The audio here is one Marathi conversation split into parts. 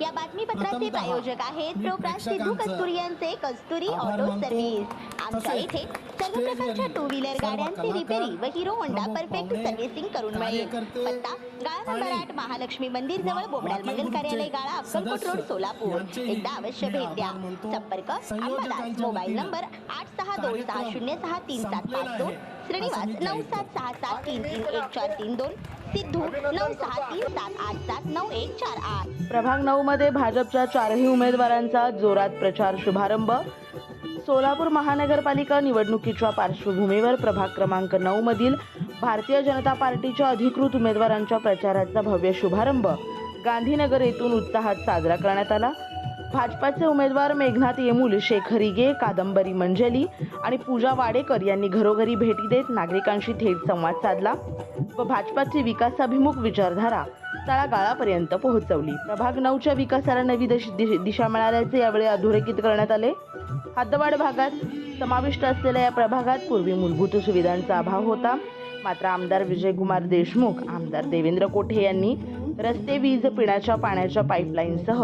या बातमीपत्राचे प्रायोजक आहेत प्रोप्रास सिद्धू कस्तुरी यांचे कस्तुरी ऑटो सर्व्हिस। आमच्या इथे सर्व प्रकारच्या टू व्हीलर गाड्यांची रिपेरी व हिरो होंडा परफेक्ट सर्व्हिसिंग करून मिळेल। पत्ता गाळा नंबर 8 महालक्ष्मी मंदिर जवळ बोबडाल मंगल कार्यालय गाळा अक्कलकोट रोड सोलापूर। एकदा अवश्य भेट द्या। संपर्क अंबादास, मोबाईल नंबर 8626063752, श्रीनिवास 9766331432, सिद्धू 9637879148। प्रभाग 9 मध्ये भाजपच्या चारही उमेदवारांचा जोरात प्रचार शुभारंभ। सोलापूर महानगरपालिका निवडणुकीच्या पार्श्वभूमीवर प्रभाग क्रमांक 9 मधील भारतीय जनता पार्टीच्या अधिकृत उमेदवारांच्या प्रचाराचा भव्य शुभारंभ गांधीनगर येथून उत्साहात साजरा करण्यात आला। भाजपाचे उमेदवार मेघनाथ येमूल, शेखर इगे, कादंबरी मंजली आणि पूजा वाडेकर यांनी घरोघरी भेटी देत नागरिकांशी थेट संवाद साधला व भाजपाची विकासाभिमुख विचारधारा तळागाळापर्यंत पोहोचवली। प्रभाग 9च्या विकासाला नवी दिशा मिळाल्याचे यावेळी अधोरेखित करण्यात आले। हद्दवाड भागात समाविष्ट असलेल्या या प्रभागात पूर्वी मूलभूत सुविधांचा अभाव होता, मात्र आमदार विजयकुमार देशमुख, आमदार देवेंद्र कोठे यांनी रस्ते, वीज, पिण्याच्या पाण्याच्या पाईपलाईनसह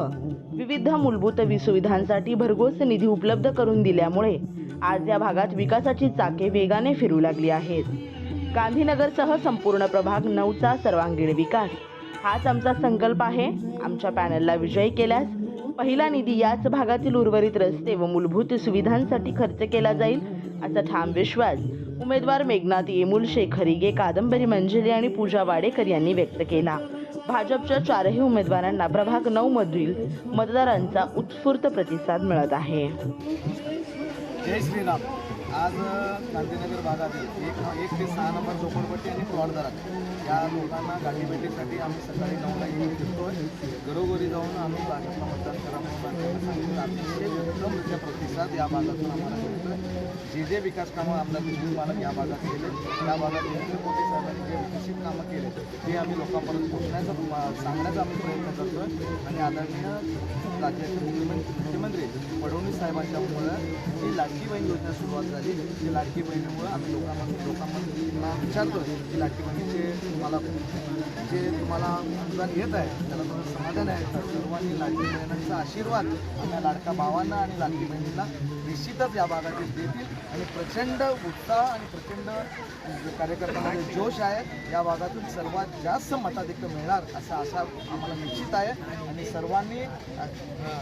विविध मूलभूत सुविधांसाठी भरघोस निधी उपलब्ध करून दिल्यामुळे आज या भागात विकासाची चाके वेगाने फिरू लागली आहेत। गांधीनगरसह संपूर्ण प्रभाग 9चा सर्वांगीण विकास हाच आमचा संकल्प आहे। आमच्या पॅनलला विजयी केल्यास पहिला निधी याच भागातील उर्वरित रस्ते व मूलभूत सुविधांसाठी खर्च केला जाईल असा ठाम विश्वास उमेदवार मेघनाथ येमूल, शेखर इगे, कादंबरी मंजली आणि पूजा वाडेकर यांनी व्यक्त केला। भाजपच्या चारही उमेदवारांना प्रभाग 9 मधील मतदारांचा उत्स्फूर्त प्रतिसाद मिळत आहे। जय श्रीराम। आज गांधीनगर भागातील 1 ते 6 नंबर झोपडपट्टी आणि प्लॉटदारात या लोकांना गाठीभेटीसाठी आम्ही सकाळी 9ला येऊन फिरतोय। घरोघरी जाऊन आम्ही भाजपला मतदान करा म्हणून सांगितलं। अतिशय उत्तमरित्या प्रतिसाद या भागातून आम्हाला मिळतोय। जे विकास कामं आमदार विजय मालक या भागात केले, या भागात देवेंद्र कोटे साहेबांनी जे विकसित कामं केले ते आम्ही लोकांपर्यंत सांगण्याचा आम्ही प्रयत्न करतोय। आणि आदरणीय राज्याचे मुख्यमंत्री फडणवीस साहेबांच्यामुळं ही लाडकी बहीण योजना सुरुवात झाली। ती लाडकी बहिणीमुळं आम्ही लोकांना विचारतो की लाडकी बहिणीचे तुम्हाला अनुदान येत आहे, त्याला थोडं समाधान आहे का? सर्वांनी लाडकी बहिणींचा आशीर्वाद आम्ही लाडका भावांना आणि लाडकी बहिणींना निश्चितच या भागातील देतील आणि प्रचंड उत्साह आणि प्रचंड कार्यकर्त्यांमध्ये जोश आहे। या भागातून सर्वात जास्त मताधिक्य मिळणार असा आशा आम्हाला निश्चित आहे। आणि सर्वांनी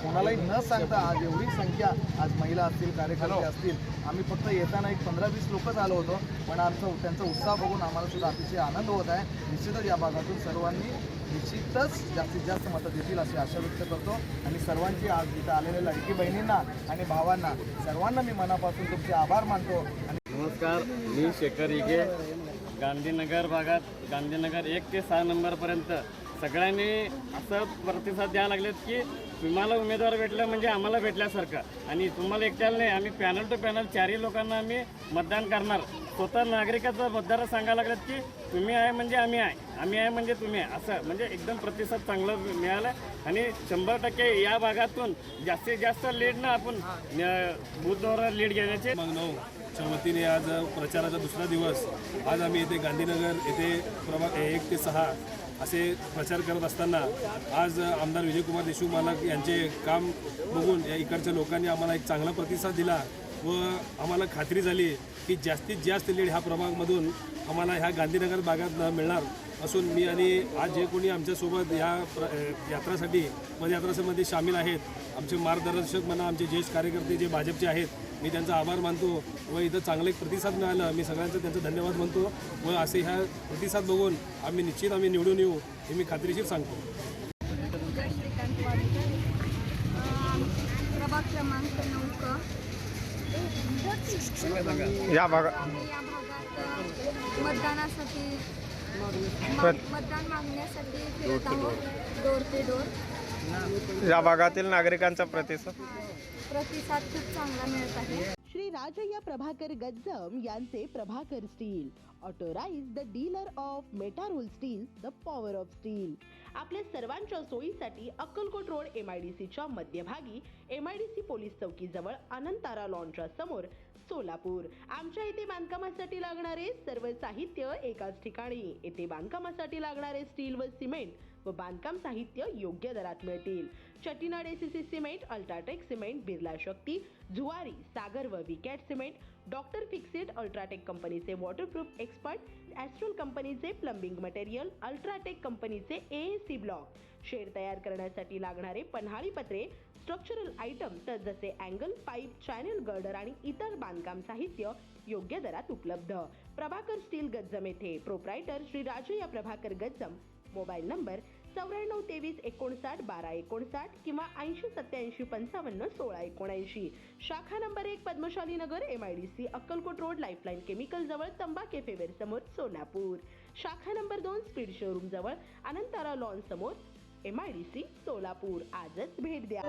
कोणालाही न सांगता आज एवढी संख्या, आज महिला असतील, कार्यकर्ते असतील, आम्ही फक्त येताना एक 15-20 लोकच आलो होतो, पण त्यांचा उत्साह बघून आम्हाला सुद्धा अतिशय आनंद होत आहे। निश्चितच या भागातून सर्वांनी निश्चितच जास्तीत जास्त मतं देतील अशी आशा व्यक्त करतो। आणि सर्वांची आज इथं आलेल्या लाडकी बहिणींना आणि भावांना सर्वांना मी मनापासून तुमचे आभार मानतो। नमस्कार, मी शेखर इगे, गांधीनगर भागात गांधीनगर 1 ते 6 नंबरपर्यंत सगळ्यांनी असं प्रतिसाद द्यायला लागलेत की तुम्हाला उमेदवार भेटलं म्हणजे आम्हाला भेटल्यासारखं, आणि तुम्हाला एकट्याला नाही, आम्ही पॅनल टू पॅनल चारही लोकांना आम्ही मतदान करणार। स्वतः नागरिकाचा मतदार सांगायला लागलेत की तुम्ही आहे म्हणजे आम्ही आहे, आम्ही आहे म्हणजे तुम्ही आहे, असं म्हणजे एकदम प्रतिसाद चांगला मिळाला। आणि 100% या भागातून जास्तीत जास्त लीडनं आपण बूथवर लीड घेण्याचे च्या वतीने आज प्रचाराचा दुसरा दिवस। आज आम्ही इथे गांधीनगर येथे प्रभाग 1 ते 6 असे प्रचार करत असताना आज आमदार विजयकुमार देशमुख मालक यांचे काम बघून या इकडच्या लोकांनी आम्हाला एक चांगला प्रतिसाद दिला व आम्हाला खात्री झाली की जास्तीत जास्त लीड ह्या प्रभागामधून आम्हाला ह्या गांधीनगर भागात मिळणार असून मी आणि आज जे कोणी आमच्यासोबत ह्या यात्रासाठी पदयात्रामध्ये सामील आहेत, आमचे मार्गदर्शक म्हणा, आमचे ज्येष्ठ कार्यकर्ते जे भाजपचे आहेत, मी त्यांचा आभार मानतो व इथं चांगलं एक प्रतिसाद मिळाला, मी सगळ्यांचा त्यांचा धन्यवाद मानतो व असे ह्या प्रतिसाद बघून आम्ही निवडून येऊ हे मी खात्रीशीर सांगतो। प्रभाग क्रमांक 9 या भागात मतदानासाठी मतदान मागण्यासाठी फिरत आहोत, डोर ते डोर। या भागातील नागरिकांचा प्रतिसाद खूप चांगला मिळत आहे। श्री राजय्या प्रभाकर गज्जम यांचे Prabhakar steel, authorised the dealer of Metarol steel, the power of steel. आपल्या सर्वांच्या सोयीसाठी अक्कलकोट रोड MIDCच्या मध्यभागी MIDC पोलीस चौकीजवळ अनंतारा लॉनच्या समोर सोलापूर। आमच्या इथे बांधकामासाठी लागणारे सर्व साहित्य एकाच ठिकाणी। येथे बांधकामासाठी लागणारे स्टील व सिमेंट व बांधकाम साहित्य योग्य दरात मिळतील. Chettinad ACC cement, UltraTech cement, Birla Shakti, Zuari, Sagar व Vicat cement, doctor Fixit, UltraTech कंपनीचे वॉटरप्रूफ एक्सपर्ट, ॲस्ट्रोल कंपनीचे प्लंबिंग मटेरियल, अल्ट्राटेक कंपनीचे एएसी ब्लॉक, शेड तयार करण्यासाठी लागणारे पन्हाळी पत्रे, स्ट्रक्चरल आयटम तर जसे अँगल पाईप, चॅनल गर्डर आणि इतर बांधकाम साहित्य योग्य दरात उपलब्ध. प्रभाकर स्टील गज्जम येथे. Proprietor Shri Rajaya Prabhakar Gajjam. Mobile number 9423591259 किंवा 8087551679. शाखा number 1, Padmashali Nagar, MIDC, Akkalkot road, lifeline chemical जवळ, तंबा केफे वेर समोर, सोलापूर. शाखा नंबर 2, स्पीड शोरूम जवळ, अनंतारा लॉन समोर, MIDC, सोलापूर. आजच भेट द्या.